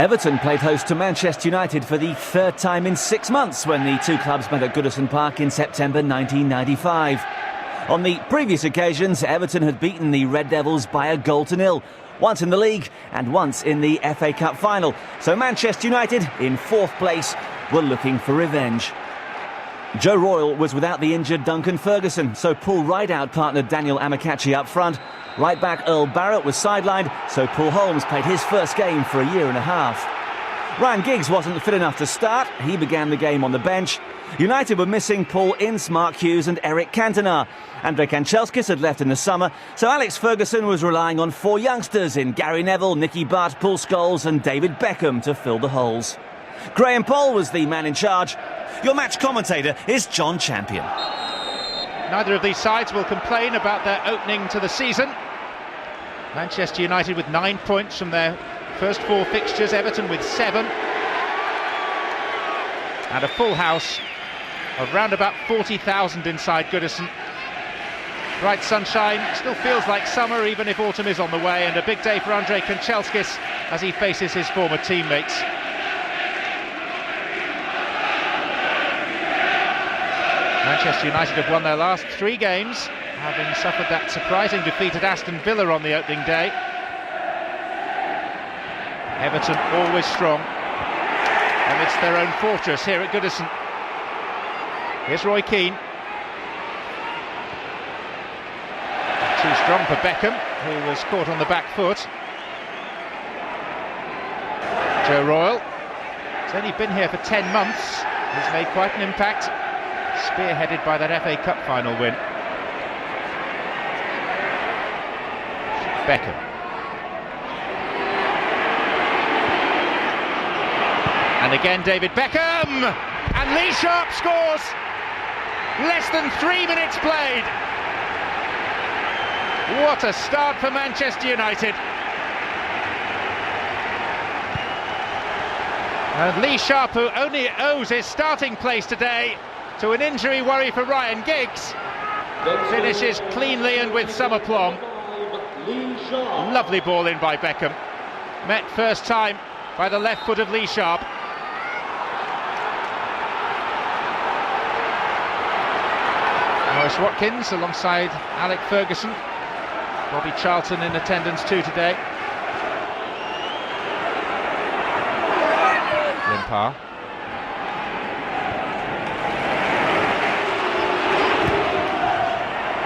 Everton played host to Manchester United for the third time in 6 months when the two clubs met at Goodison Park in September 1995. On the previous occasions, Everton had beaten the Red Devils by 1-0, once in the league and once in the FA Cup final. So Manchester United, in fourth place, were looking for revenge. Joe Royle was without the injured Duncan Ferguson, so Paul Rideout partnered Daniel Amokachi up front. Right back Earl Barrett was sidelined, so Paul Holmes played his first game for a year and a half. Ryan Giggs wasn't fit enough to start. He began the game on the bench. United were missing Paul Ince, Mark Hughes and Eric Cantona. Andrei Kanchelskis had left in the summer, so Alex Ferguson was relying on four youngsters in Gary Neville, Nicky Butt, Paul Scholes and David Beckham to fill the holes. Graham Poll was the man in charge. Your match commentator is John Champion. Neither of these sides will complain about their opening to the season. Manchester United with 9 points from their first 4 fixtures, Everton with 7. And a full house of round about 40,000 inside Goodison. Bright sunshine, still feels like summer even if autumn is on the way, and a big day for Andrei Kanchelskis as he faces his former teammates. Manchester United have won their last 3 games, having suffered that surprising defeat at Aston Villa on the opening day. Everton always strong amidst their own fortress here at Goodison. Here's Roy Keane. Too strong for Beckham, who was caught on the back foot. Joe Royle has only been here for 10 months. He's made quite an impact, spearheaded by that FA Cup final win. Beckham. And again David Beckham! And Lee Sharp scores! Less than 3 minutes played! What a start for Manchester United! And Lee Sharp, who only owes his starting place today to an injury worry for Ryan Giggs, finishes cleanly and with some aplomb. Lovely ball in by Beckham. Met first time by the left foot of Lee Sharp. Maurice Watkins alongside Alec Ferguson. Bobby Charlton in attendance too today. Limpar.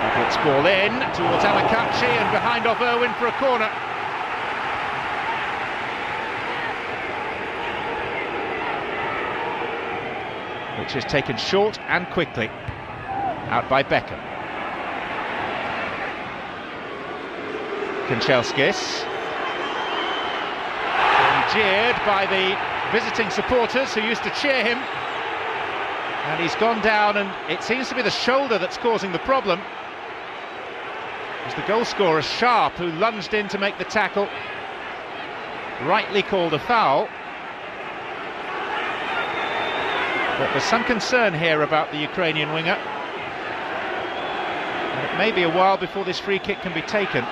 Roberts ball in towards Amokachi and behind off Irwin for a corner. Which is taken short and quickly. Out by Beckham. Kanchelskis. Jeered by the visiting supporters who used to cheer him. And he's gone down, and it seems to be the shoulder that's causing the problem. It was the goal scorer Sharp who lunged in to make the tackle. Rightly called a foul. But there's some concern here about the Ukrainian winger. And it may be a while before this free kick can be taken.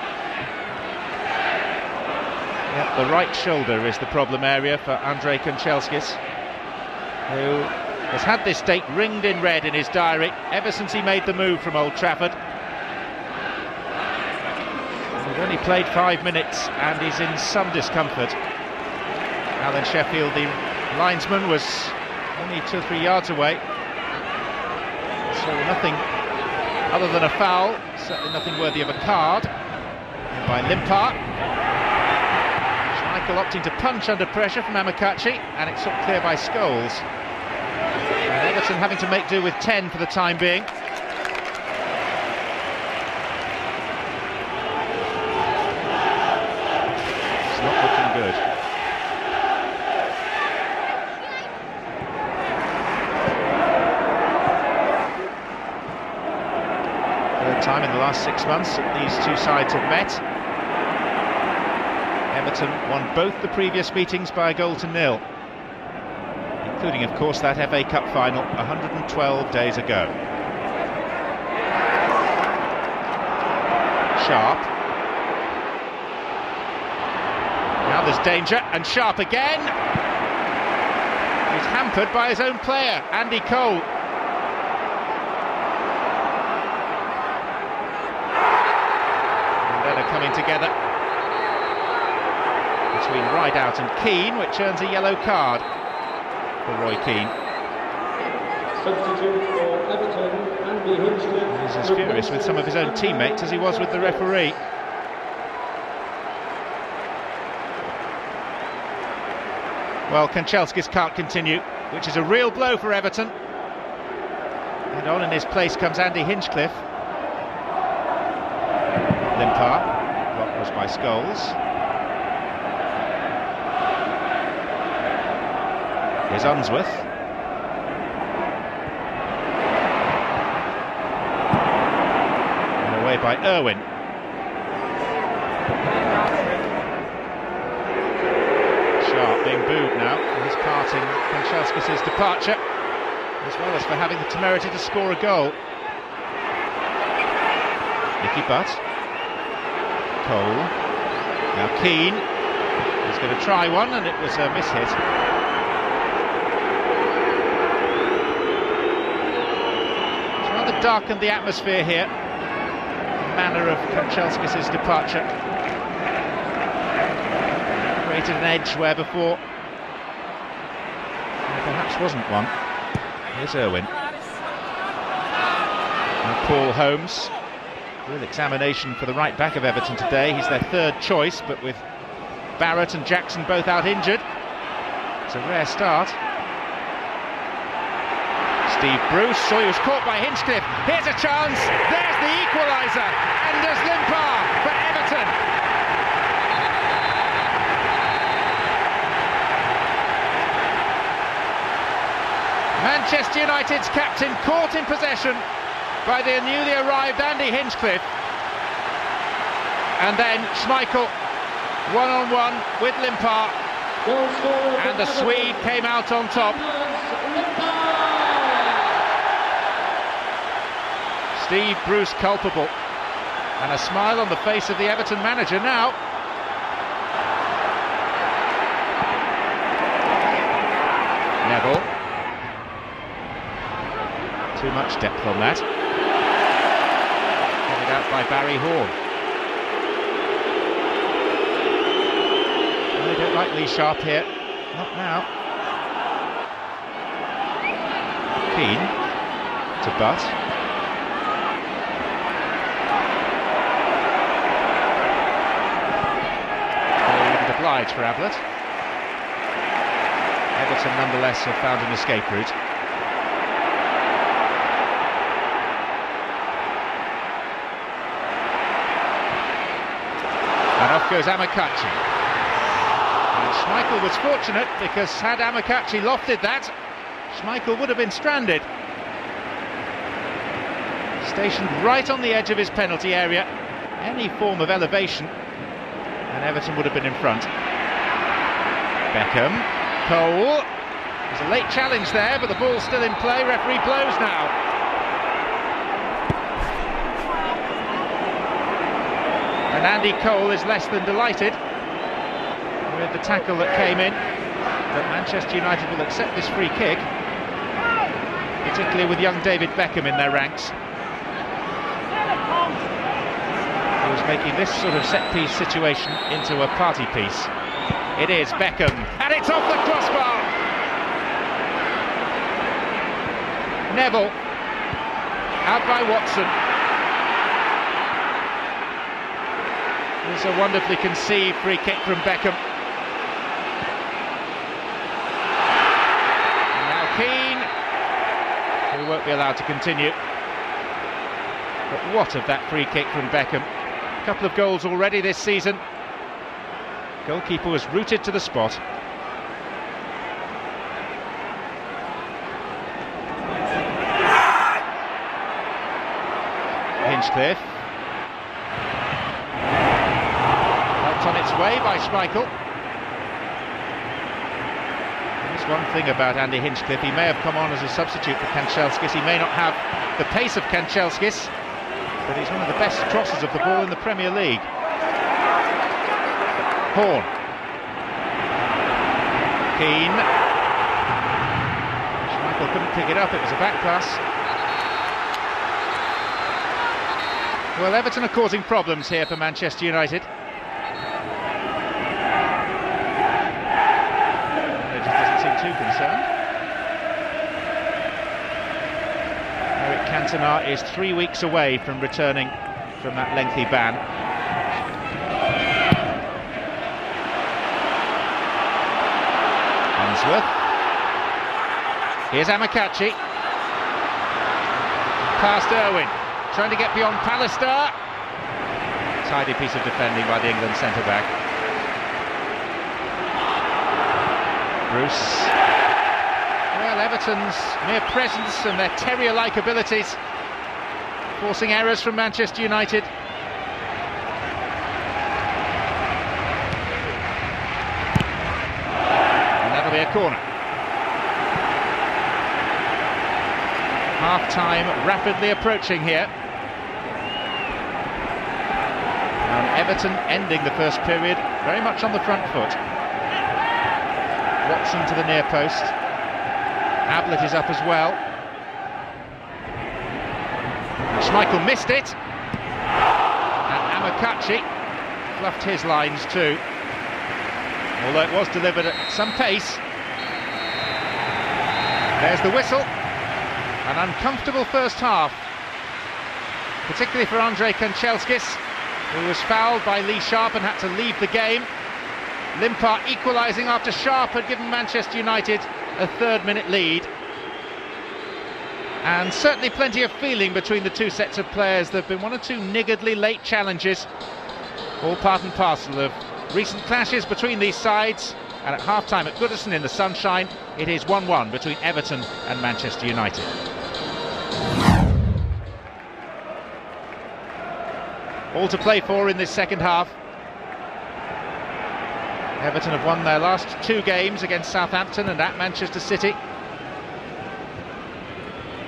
Yep, the right shoulder is the problem area for Andrei Kanchelskis, who has had this date ringed in red in his diary ever since he made the move from Old Trafford. He's only played 5 minutes and he's in some discomfort. Alan Sheffield, the linesman, was only 2 or 3 yards away. So nothing other than a foul, certainly nothing worthy of a card. And by Limpar. Schmeichel opting to punch under pressure from Amokachi, and it's swept clear by Scholes. And Everton having to make do with 10 for the time being. It's not looking good. Third time in the last 6 months that these two sides have met. Everton won both the previous meetings by 1-0, including, of course, that FA Cup final 112 days ago. Sharp. Now there's danger, and Sharp again. He's hampered by his own player, Andy Cole. And then are coming together between Rideout and Keane, which earns a yellow card for Roy Keane. Substitute for Everton, Andy Hinchcliffe. He's as furious with some of his own teammates as he was with the referee. Well, Kanchelskis can't continue, which is a real blow for Everton. And on in his place comes Andy Hinchcliffe. Limpar, blocked was by Scholes. Here's Unsworth. And away by Irwin. Sharp being booed now for his part in Kanchelskis' departure, as well as for having the temerity to score a goal. Nicky Butt. Cole. Now Keane. He's going to try one, and it was a miss-hit. It's rather darkened the atmosphere here. The manner of Kanchelskis' departure created an edge where before there perhaps wasn't one. Here's Irwin. And Paul Holmes. Real examination for the right back of Everton today. He's their third choice, but with Barrett and Jackson both out injured, it's a rare start. Steve Bruce, he was caught by Hinchcliffe. Here's a chance. There's the equaliser. Anders Limpar for Everton. Manchester United's captain caught in possession by the newly arrived Andy Hinchcliffe, and then Schmeichel one-on-one with Limpar, and the Swede came out on top. Steve Bruce culpable, and a smile on the face of the Everton manager now. Neville. Too much depth on that. Headed out by Barry Horn. They don't like Lee Sharp here. Not now. Keane to Butt. They wouldn't oblige for Ablett. Everton nonetheless have found an escape route. And off goes Amakachi. And Schmeichel was fortunate, because had Amakachi lofted that, Schmeichel would have been stranded. Stationed right on the edge of his penalty area, any form of elevation, and Everton would have been in front. Beckham, Cole. There's a late challenge there, but the ball's still in play. Referee blows now. And Andy Cole is less than delighted with the tackle that came in, that Manchester United will accept this free kick, particularly with young David Beckham in their ranks. He was making this sort of set-piece situation into a party piece. It is Beckham, and it's off the crossbar! Neville, out by Watson. It's a wonderfully conceived free kick from Beckham. And now Keane, who won't be allowed to continue. But what of that free kick from Beckham? A couple of goals already this season. Goalkeeper was rooted to the spot. Hinchcliffe. On its way by Schmeichel. There's one thing about Andy Hinchcliffe: he may have come on as a substitute for Kanchelskis, he may not have the pace of Kanchelskis, but he's one of the best crossers of the ball in the Premier League. Horn, Keane. Schmeichel couldn't pick it up, it was a back pass. Well, Everton are causing problems here for Manchester United. It just doesn't seem too concerned. Eric Cantona is 3 weeks away from returning from that lengthy ban. Unsworth. Here's Amakachi. Past Irwin. Trying to get beyond Pallister. Tidy piece of defending by the England centre-back. Bruce. Well, Everton's mere presence and their terrier-like abilities forcing errors from Manchester United. And that'll be a corner. Half-time rapidly approaching here. And Everton ending the first period very much on the front foot. Watson to the near post. Ablett is up as well. Schmeichel missed it. And Amakachi fluffed his lines too. Although it was delivered at some pace. There's the whistle. An uncomfortable first half, particularly for Andrei Kanchelskis, who was fouled by Lee Sharp and had to leave the game. Limpar equalising after Sharp had given Manchester United a third-minute lead. And certainly plenty of feeling between the two sets of players. There have been one or two niggardly late challenges, all part and parcel of recent clashes between these sides. And at half-time at Goodison in the sunshine, it is 1-1 between Everton and Manchester United. All to play for in this second half. Everton have won their last two games against Southampton and at Manchester City.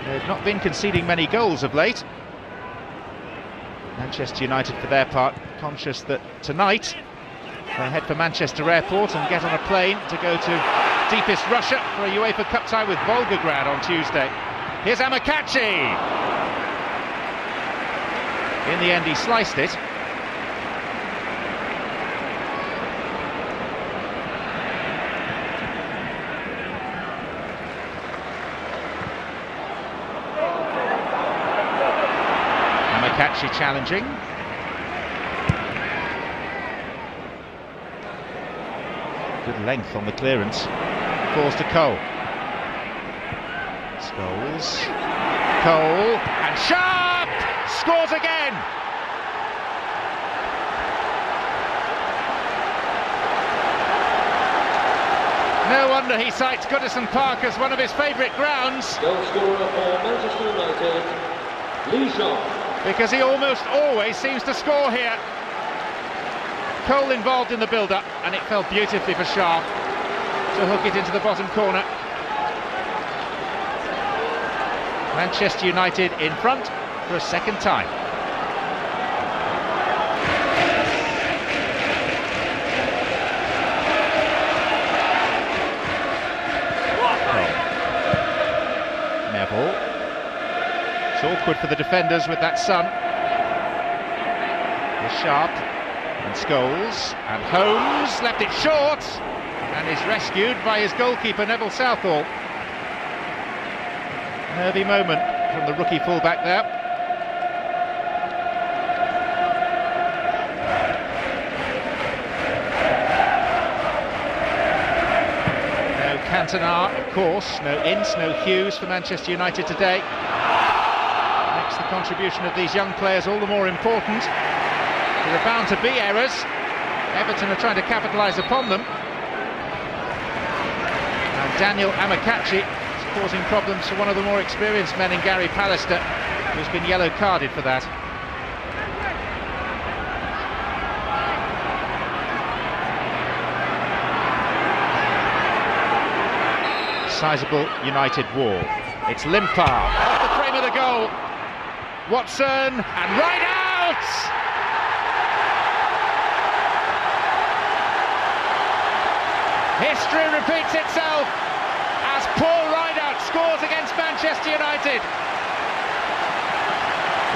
They've not been conceding many goals of late. Manchester United, for their part, conscious that tonight they'll head for Manchester Airport and get on a plane to go to deepest Russia for a UEFA Cup tie with Volgograd on Tuesday. Here's Amakachi. In the end, he sliced it. Amakachi challenging. Good length on the clearance. Falls to Cole. Scholes. Cole. And Sharp! Scores again! No wonder he cites Goodison Park as one of his favourite grounds. Goal scorer for Manchester United, Lee Sharp. Because he almost always seems to score here. Cole involved in the build-up, and it fell beautifully for Sharp to hook it into the bottom corner. Manchester United in front for a second time. Neville. It's awkward for the defenders with that sun. Here's Sharp. And Scholes, and Holmes left it short and is rescued by his goalkeeper Neville Southall. Nervy moment from the rookie fullback there. No Cantona, of course, no Ince, no Hughes for Manchester United today. Makes the contribution of these young players all the more important. There are bound to be errors. Everton are trying to capitalise upon them. And Daniel Amakachi is causing problems for one of the more experienced men in Gary Pallister, who's been yellow carded for that. Sizable United wall. It's Limpar off the frame of the goal. Watson and right out! History repeats itself as Paul Rideout scores against Manchester United.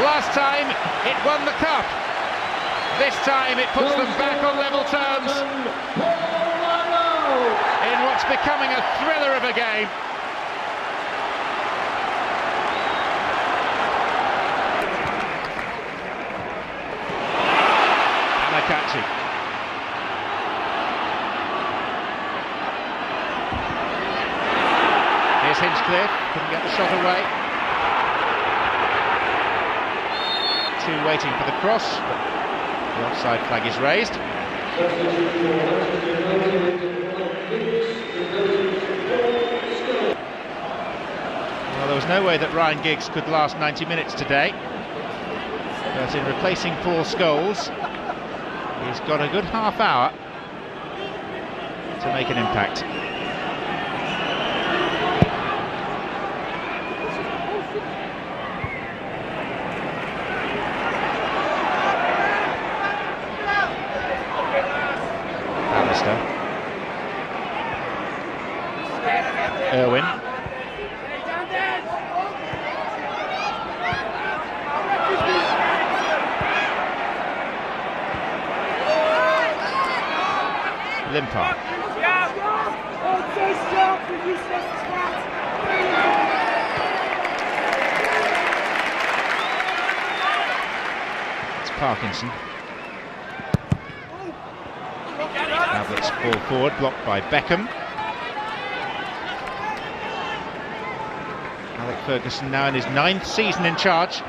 Last time it won the cup. This time it puts them back on level terms in what's becoming a thriller of a game. Anakachi. Here's Hinchcliffe, couldn't get the shot away. Two waiting for the cross, but the offside flag is raised. Well, there was no way that Ryan Giggs could last 90 minutes today, but in replacing Paul Scholes, he's got a good half hour to make an impact. Irwin. Limpar. It's Parkinson. Ablett's ball forward, blocked by Beckham. Alec Ferguson now in his 9th season in charge.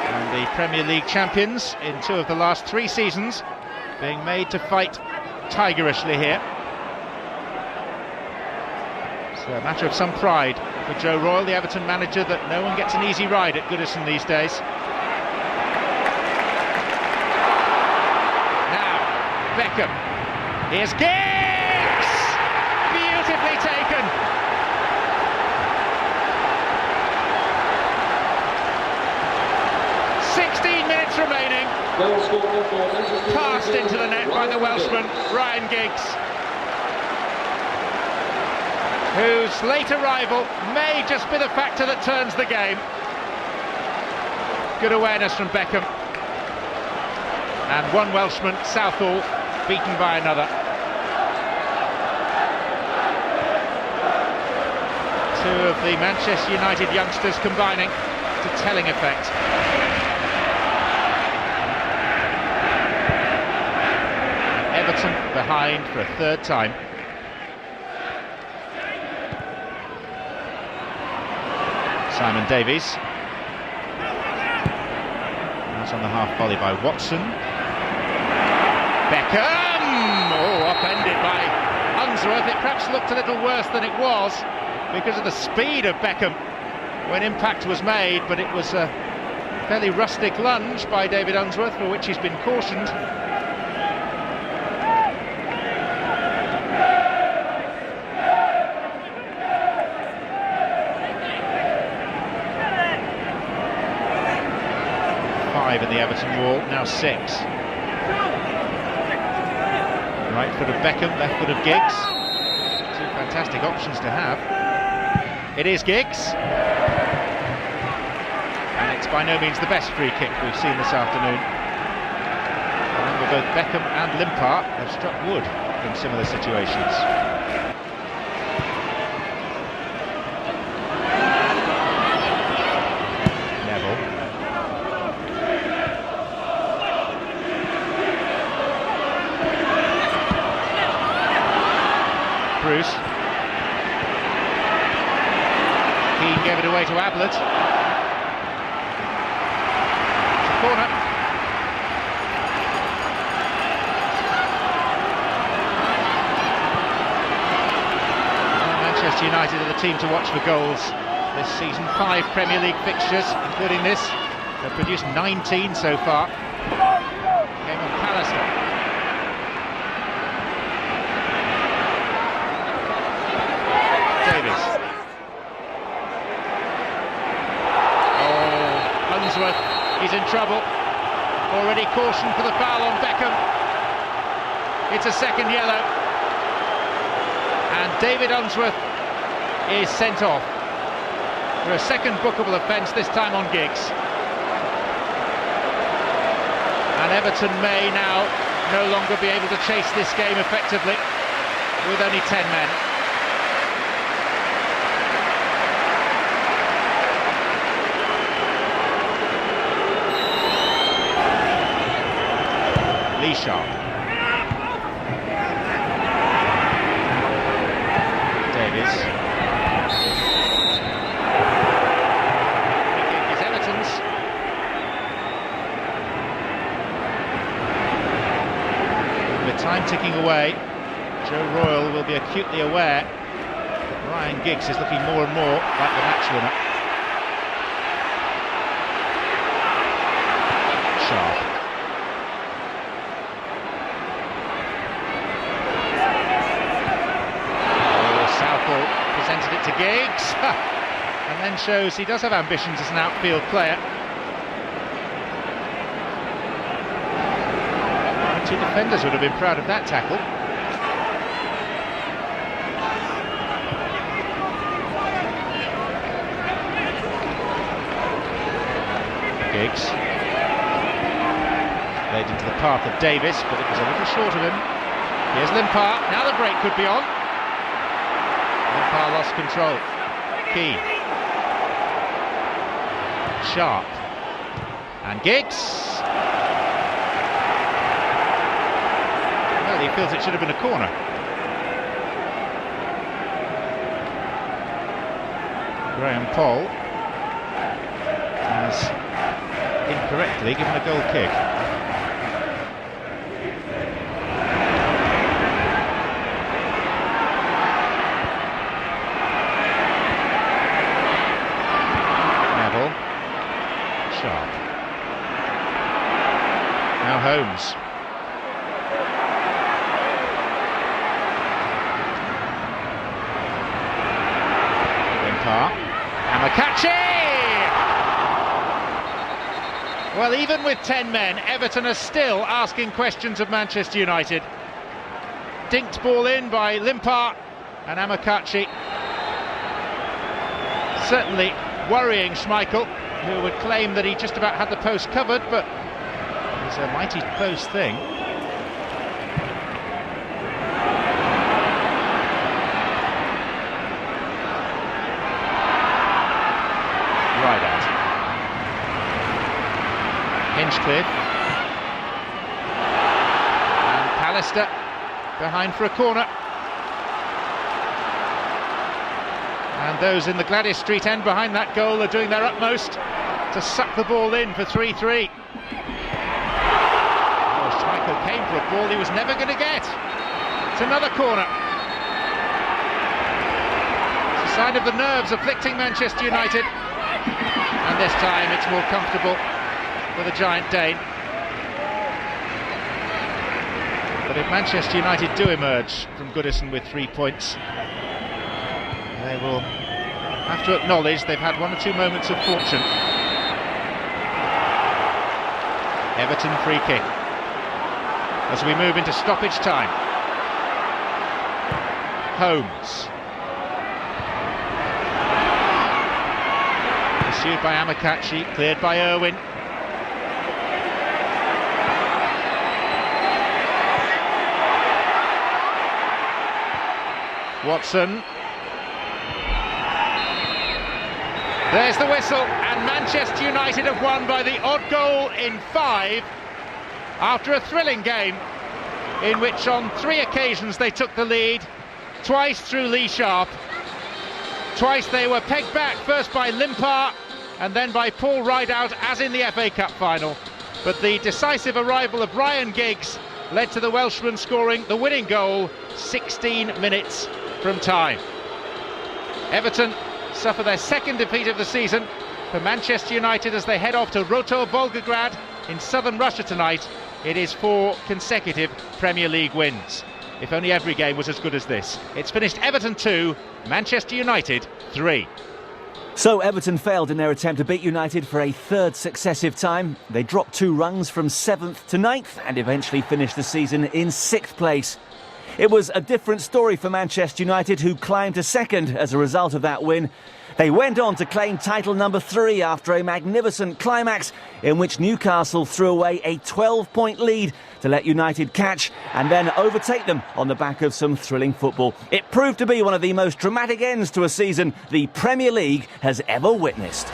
And the Premier League champions in 2 of the last 3 seasons being made to fight tigerishly here. It's a matter of some pride for Joe Royle, the Everton manager, that no one gets an easy ride at Goodison these days. Beckham. Here's Giggs! Beautifully taken. .16 minutes remaining. Passed into the net by the Welshman, Ryan Giggs, whose late arrival may just be the factor that turns the game. Good awareness from Beckham. And one Welshman, Southall, beaten by another. Two of the Manchester United youngsters combining to telling effect. Everton behind for a 3rd time. Simon Davies. That's on the half volley by Watson. Beckham! Oh, upended by Unsworth. It perhaps looked a little worse than it was because of the speed of Beckham when impact was made, but it was a fairly rustic lunge by David Unsworth, for which he's been cautioned. Five in the Everton wall, now 6. Right foot of Beckham, left foot of Giggs. 2 fantastic options to have. It is Giggs. And it's by no means the best free kick we've seen this afternoon. Remember, both Beckham and Limpar have struck wood in similar situations. Bruce. Keane gave it away to Ablett. It's a corner. Manchester United are the team to watch for goals this season. 5 Premier League fixtures, including this. They've produced 19 so far. Game on Pallister. He's in trouble. caution for the foul on Beckham. It's a second yellow. And David Unsworth is sent off for a second bookable offence, this time on Giggs. And Everton may now no longer be able to chase this game effectively with only 10 men. Lee Sharp. Davies. Is Everton's. With time ticking away, Joe Royle will be acutely aware that Ryan Giggs is looking more and more like the match winner. Sharp. Presented it to Giggs, and then shows he does have ambitions as an outfield player. And two defenders would have been proud of that tackle. Giggs laid into the path of Davis, but it was a little short of him. Here's Limpar, now the break could be on. Limpar lost control. Keane. Sharp. And Giggs. Well, he feels it should have been a corner. Graham Poll has incorrectly given a goal kick. Sharp. Now Holmes. Limpar. Amakachi! Well, even with 10 men, Everton are still asking questions of Manchester United. Dinked ball in by Limpar and Amakachi. Certainly worrying Schmeichel, who would claim that he just about had the post covered, but it's a mighty close thing. Right out. Hinchcliffe. And Pallister behind for a corner. And those in the Gladys Street end behind that goal are doing their utmost to suck the ball in for 3-3. Oh, Schmeichel came for a ball he was never going to get. It's another corner. It's a sign of the nerves afflicting Manchester United. And this time it's more comfortable for the giant Dane. But if Manchester United do emerge from Goodison with 3 points, they will have to acknowledge they've had one or two moments of fortune. Everton free kick as we move into stoppage time. Holmes. Pursued by Amakachi, cleared by Irwin. Watson. There's the whistle, and Manchester United have won by the odd goal in 5 after a thrilling game in which on 3 occasions they took the lead, twice through Lee Sharp, twice they were pegged back, first by Limpar and then by Paul Rideout as in the FA Cup final. But the decisive arrival of Ryan Giggs led to the Welshman scoring the winning goal 16 minutes from time. Everton suffer their second defeat of the season. For Manchester United, as they head off to Rotor Volgograd in southern Russia tonight, it is 4 consecutive Premier League wins. If only every game was as good as this. It's finished Everton 2, Manchester United 3. So Everton failed in their attempt to beat United for a third successive time. They dropped 2 rungs from 7th to 9th and eventually finished the season in 6th place. It was a different story for Manchester United, who climbed to 2nd as a result of that win. They went on to claim title number 3 after a magnificent climax in which Newcastle threw away a 12-point lead to let United catch and then overtake them on the back of some thrilling football. It proved to be one of the most dramatic ends to a season the Premier League has ever witnessed.